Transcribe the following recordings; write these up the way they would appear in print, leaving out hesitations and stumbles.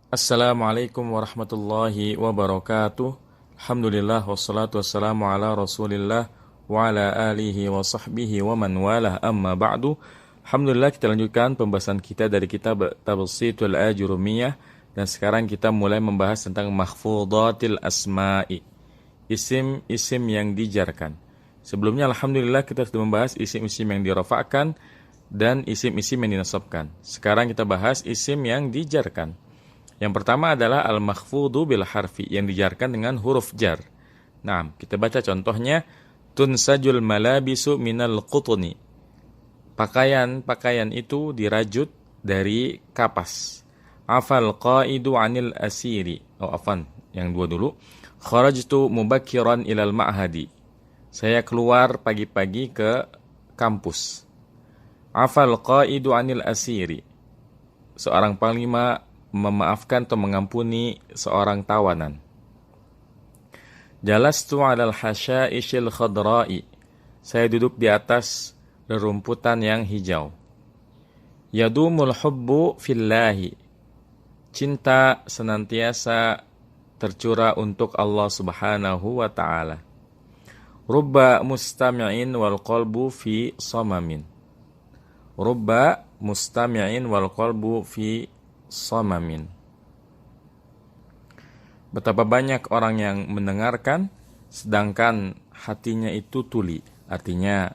Assalamualaikum warahmatullahi wabarakatuh. Alhamdulillah wassalatu wassalamu ala Rasulillah wa ala alihi wa sahbihi wa man walah amma ba'du. Alhamdulillah, kita lanjutkan pembahasan kita dari kitab Tabsitul Ajurumiyah, dan sekarang kita mulai membahas tentang mahfudhatil asma'i, isim-isim yang dijarkan. Sebelumnya alhamdulillah kita sudah membahas isim-isim yang dirafa'kan dan isim-isim yang dinasabkan. Sekarang kita bahas isim yang dijarkan. Yang pertama adalah al-makhfudu bil harfi, yang dijarkan dengan huruf jar. Nah, kita baca contohnya. Tunsajul malabisu minal qutni. Pakaian-pakaian itu dirajut dari kapas. Afal qaidu anil asiri. Yang dua dulu. Kharajtu mubakkiran ilal ma'hadi. Saya keluar pagi-pagi ke kampus. Afal qaidu anil asiri. Seorang panglima memaafkan atau mengampuni seorang tawanan. Jalastu 'alal hasyaishil khadra'i. Saya duduk di atas rerumputan yang hijau. Yadumul hubbu fillahi. Cinta senantiasa tercurah untuk Allah Subhanahu wa taala. Rubba mustami'in wal qalbu fi samamin. Rubba mustami'in wal qalbu fi samamin. Betapa banyak orang yang mendengarkan sedangkan hatinya itu tuli. Artinya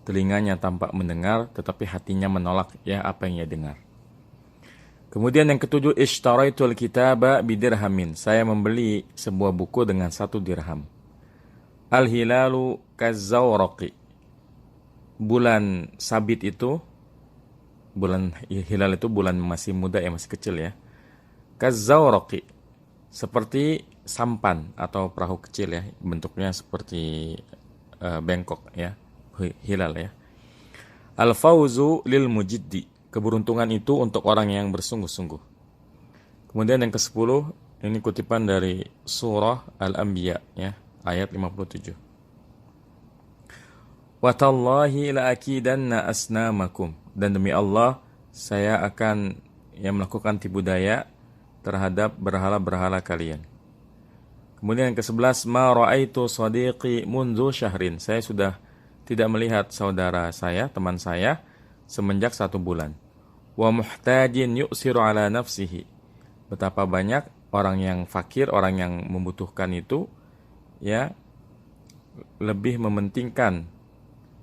telinganya tampak mendengar tetapi hatinya menolak apa yang ia dengar. Kemudian yang ketujuh, ishtaraitul kitaba bidirhamin. Saya membeli sebuah buku dengan 1 dirham. Al-hilalu kazzawraqi. Bulan sabit itu, bulan hilal itu bulan masih muda masih kecil ya. Kazzawraqi, seperti sampan atau perahu kecil ya, bentuknya seperti bengkok ya, hilal ya. Al-fauzu lil mujiddi, keberuntungan itu untuk orang yang bersungguh-sungguh. Kemudian yang ke-10, ini kutipan dari surah Al-Anbiya ya, ayat 57. Watallahi la'akidanna asnamakum. Dan demi Allah, saya akan melakukan tipu daya terhadap berhala-berhala kalian. Kemudian yang ke-11, ma ra'aitu sadiqi mundu syahrin. Saya sudah tidak melihat saudara saya, teman saya, semenjak 1 bulan. Wa muhtajin yu'siru ala nafsihi. Betapa banyak orang yang fakir, orang yang membutuhkan itu lebih mementingkan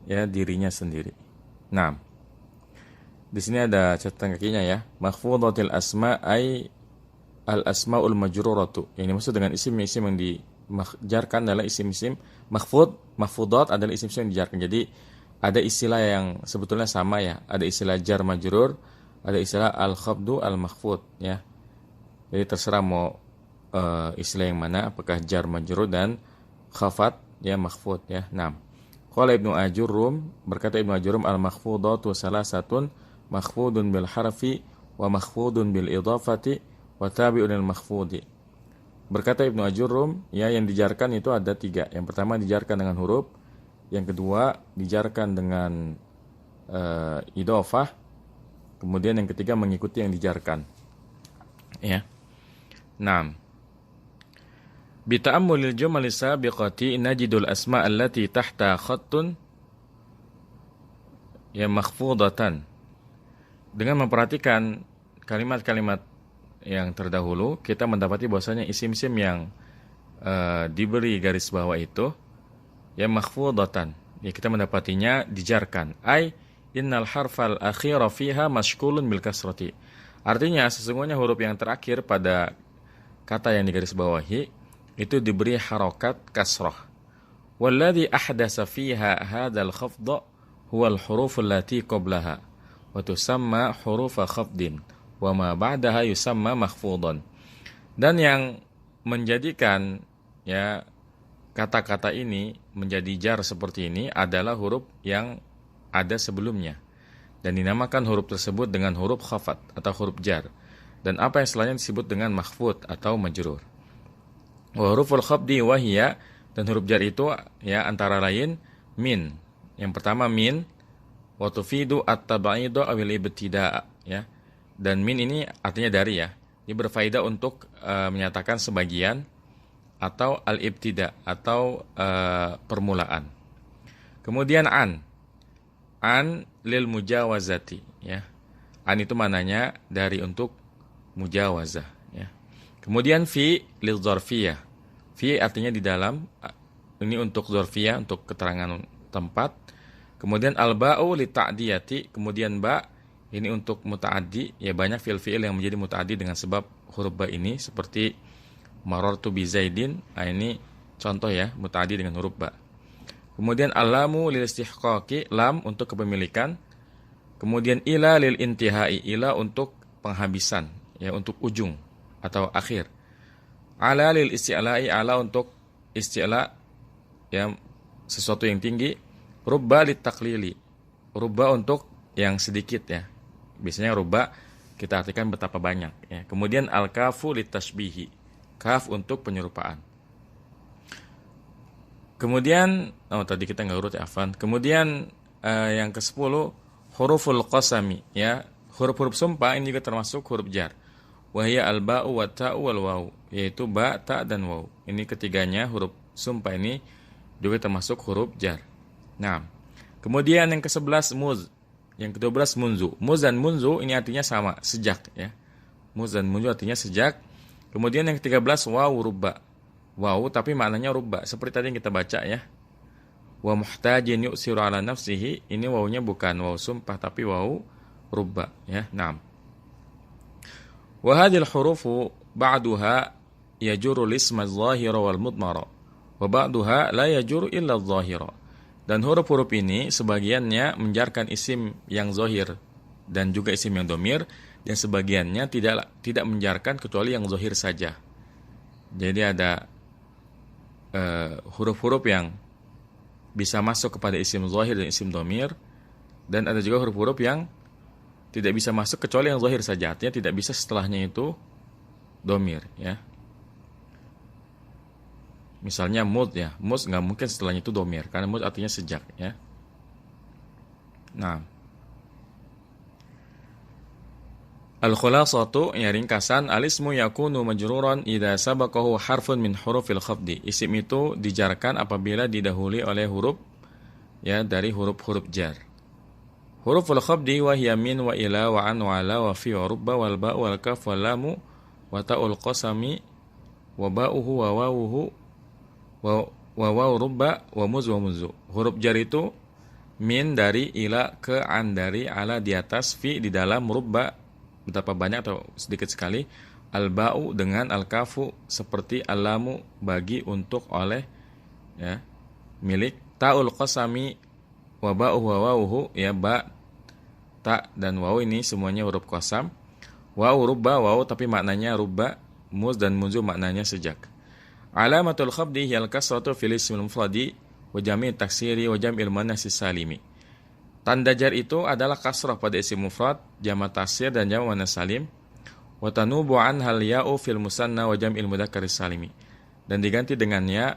dirinya sendiri. Nah, di sini ada catatan kakinya ya. Makhfudhatil asma ay al asmaul majruratu. Yang dimaksud dengan isim-isim yang dijarkan adalah isim-isim makhfud. Makhfudhat adalah isim-isim yang dijarkan. Jadi ada istilah yang sebetulnya sama ya. Ada istilah jar majrur, ada istilah al khabdu al makhfud ya. Jadi terserah mau istilah yang mana, apakah jar majrur dan khafat makhfud ya. Nah, qala Ibnu Ajurum, berkata Ibnu Ajurum, al-makhfudatu salasatun, makhfudun bil harfi wa makhfudun bil idafati wa tabi'un lil makhfudi. Berkata Ibnu Ajurum, yang dijarkan itu ada 3. Yang pertama dijarkan dengan huruf, yang kedua dijarkan dengan idafah, kemudian yang ketiga mengikuti yang dijarkan. Ya. Naam. Bita'ammulil jumali sabiqati najidul asma' allati tahta khattun makhfudatan. Dengan memperhatikan kalimat-kalimat yang terdahulu, kita mendapati bahwasanya isim-isim yang diberi garis bawah itu makhfudatan. Kita mendapatinya dijarkan. Ai innal harfal akhira fiha mashkulun bil kasrati. Artinya sesungguhnya huruf yang terakhir pada kata yang digaris bawahi itu diberi harokat kasrah. Walladhi ahdasa fiha hadzal khafdha huwa al-huruf allati qablaha wa tusamma hurufa khafdin wa ma ba'daha yusamma makhfudan. Dan yang menjadikan kata-kata ini menjadi jar seperti ini adalah huruf yang ada sebelumnya, dan dinamakan huruf tersebut dengan huruf khafat atau huruf jar, dan apa yang setelahnya disebut dengan makhfud atau majrur. Wa huruful khafdi wahiyya, dan huruf jar itu antara lain min. Yang pertama min, wa tufidu at-tab'idu awil ibtida' ya. Dan min ini artinya dari ya. Ini berfaedah untuk menyatakan sebagian atau al-ibtida atau permulaan. Kemudian an lil mujawazati, ya. An itu mananya dari untuk mujawazah, ya. Kemudian fi lil dzarfiyah. Fi artinya di dalam, ini untuk dzarfiyah, untuk keterangan tempat. Kemudian al-ba'u li ta'diyati, kemudian ba ini untuk muta'addi, ya banyak fi'il yang menjadi muta'addi dengan sebab huruf ba ini seperti marartu bi Zaidin. Nah, ini contoh ya, muta'addi dengan huruf ba. Kemudian al-lamu lil istihqaqi, lam untuk kepemilikan. Kemudian ila lil intihai, ila untuk penghabisan, ya untuk ujung atau akhir. Ala lil isti'la'i, ala untuk isti'la, ya sesuatu yang tinggi. Rubba lit taklili, rubba untuk yang sedikit, ya. Biasanya rubba kita artikan betapa banyak, ya. Kemudian al-kafu lit tashbihi, kaf untuk penyerupaan. Kemudian tadi kita nggak urut, ya, afan. Kemudian yang ke-10 huruful qasami, ya. Huruf-huruf sumpah ini juga termasuk huruf jar. Wahya al-ba'u wa ta'u wal waw, yaitu ba, ta dan waw. Ini ketiganya huruf sumpah ini juga termasuk huruf jar. Nah, kemudian yang ke-11 muz, yang ke-12 munzu. Muz dan munzu ini artinya sama, sejak, ya. Muz dan munzu artinya sejak. Kemudian yang ke-13 waw rubba. Waw tapi maknanya rubba, seperti tadi yang kita baca, ya. Wa muhtajin yu'siru ala nafsihi, ini wawnya bukan waw sumpah tapi waw rubba, ya. Naam. Wa hadhil hurufu ba'duha yajuru lisma adh-dhahira wal mudmara wa ba'duha la yajuru illa adh-dhahira. Dan huruf-huruf ini sebagiannya menjarkan isim yang zahir dan juga isim yang domir, dan sebagiannya tidak menjarkan kecuali yang zahir saja. Jadi ada huruf-huruf yang bisa masuk kepada isim zahir dan isim domir, dan ada juga huruf-huruf yang tidak bisa masuk kecuali yang zahir saja, artinya tidak bisa setelahnya itu domir, ya. Misalnya mud, ya, mud nggak mungkin setelahnya itu domir karena mud artinya sejak, ya. Nah, al-khulasatu, ya ringkasan, alismu yakunu majruran idza sabaqahu harfun min hurufil khafdi. Isim itu dijarkan apabila didahului oleh huruf, ya, dari huruf-huruf jar. Huruful khafdi wa hiya min wa ila wa an wa ala wa fi wa rubba wal ba wal kaf wal lamu wa ta'ul qasami wa ba'uhu wa wawuhu wa waw rubba wa muz wa muzu. Huruf jar itu min dari, ila ke, an dari, ala di atas, fi di dalam, rubba betapa banyak atau sedikit sekali, al-ba'u dengan, al-kafu seperti, al-lamu bagi, untuk, oleh, ya, milik, ta'ul qasami wa ba'uhu wa wawuhu, ya, ba, ta dan waw ini semuanya huruf qasam. Waw rubba, waw tapi maknanya rubba, muz dan muzu maknanya sejak. Alamatul khafdi hiyal kasratu fil ismil mufradi wa jami' taksiri wa jam'il muannas salimi. Tanda jar itu adalah kasrah pada isim mufrad, jama' taksir dan jama' muannas salim. Wa tanubu anhal ya'u fil musanna wa jam'il mudzakkar salimi. Dan diganti dengan ya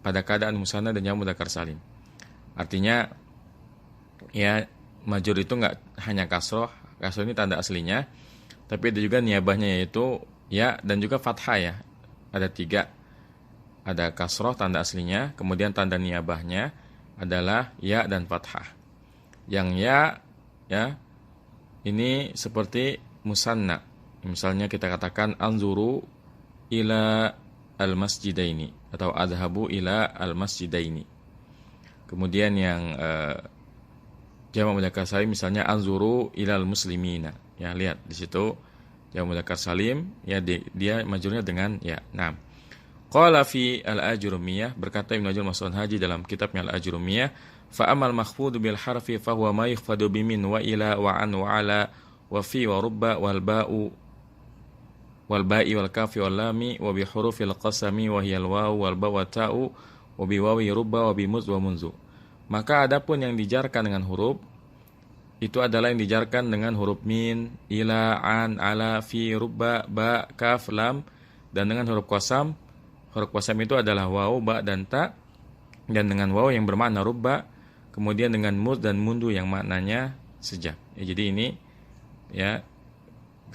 pada keadaan musanna dan jama' mudzakkar salim. Artinya, ya, majrur itu enggak hanya kasrah. Kasrah ini tanda aslinya, tapi ada juga niabahnya, yaitu ya dan juga fathah, ya. Ada 3. Ada kasroh tanda aslinya, kemudian tanda niabahnya adalah ya dan fathah. Yang ya ini seperti musanna. Misalnya kita katakan anzuru ila al-masjidaini atau adhabu ila al-masjidaini. Kemudian yang jamak mudzakkar salim misalnya anzuru ilal muslimina. Ya, lihat di situ jamak mudzakkar salim, ya, dia majrurnya dengan ya. Nah, qala fi al-ajrumiyah, berkata Ibnu Hajar Mas'ud Haji dalam kitabnya al-ajrumiyah, fa amal makhfudu bil harfi fa huwa ma yukhfadu bi min wa ila wa an wa ala wa fi wa rubba wal ba'u wal ba'i wal kafi wal lami wa bi hurufil qasami wa hiya al waw wal ba wa ta'u wa bi wawi rubba wa bi muz wa munzu. Maka adapun yang dijarkan dengan huruf itu adalah yang dijarkan dengan huruf min, ila, an, ala, fi, rubba, ba, kaf, lam, dan dengan huruf qasam. Huruf qasam itu adalah waw, ba, dan ta, dan dengan waw yang bermakna rubba, kemudian dengan muz dan mundu yang maknanya sejak. Ya, jadi ini, ya,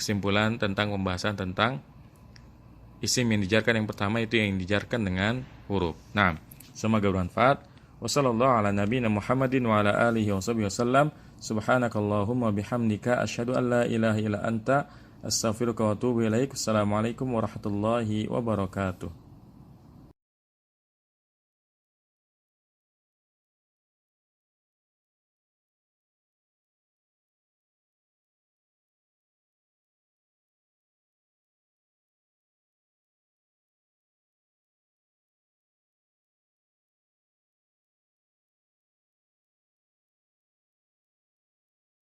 kesimpulan tentang pembahasan tentang isim yang dijarkan. Yang pertama itu yang dijarkan dengan huruf. Nah, semoga bermanfaat. Wassallallahu ala nabiyina Muhammadin wa ala alihi wasallam. Subhanakallahumma bihamdika asyhadu an la ilaha illa anta astaghfiruka wa atubu ilaik. Assalamualaikum warahmatullahi wabarakatuh.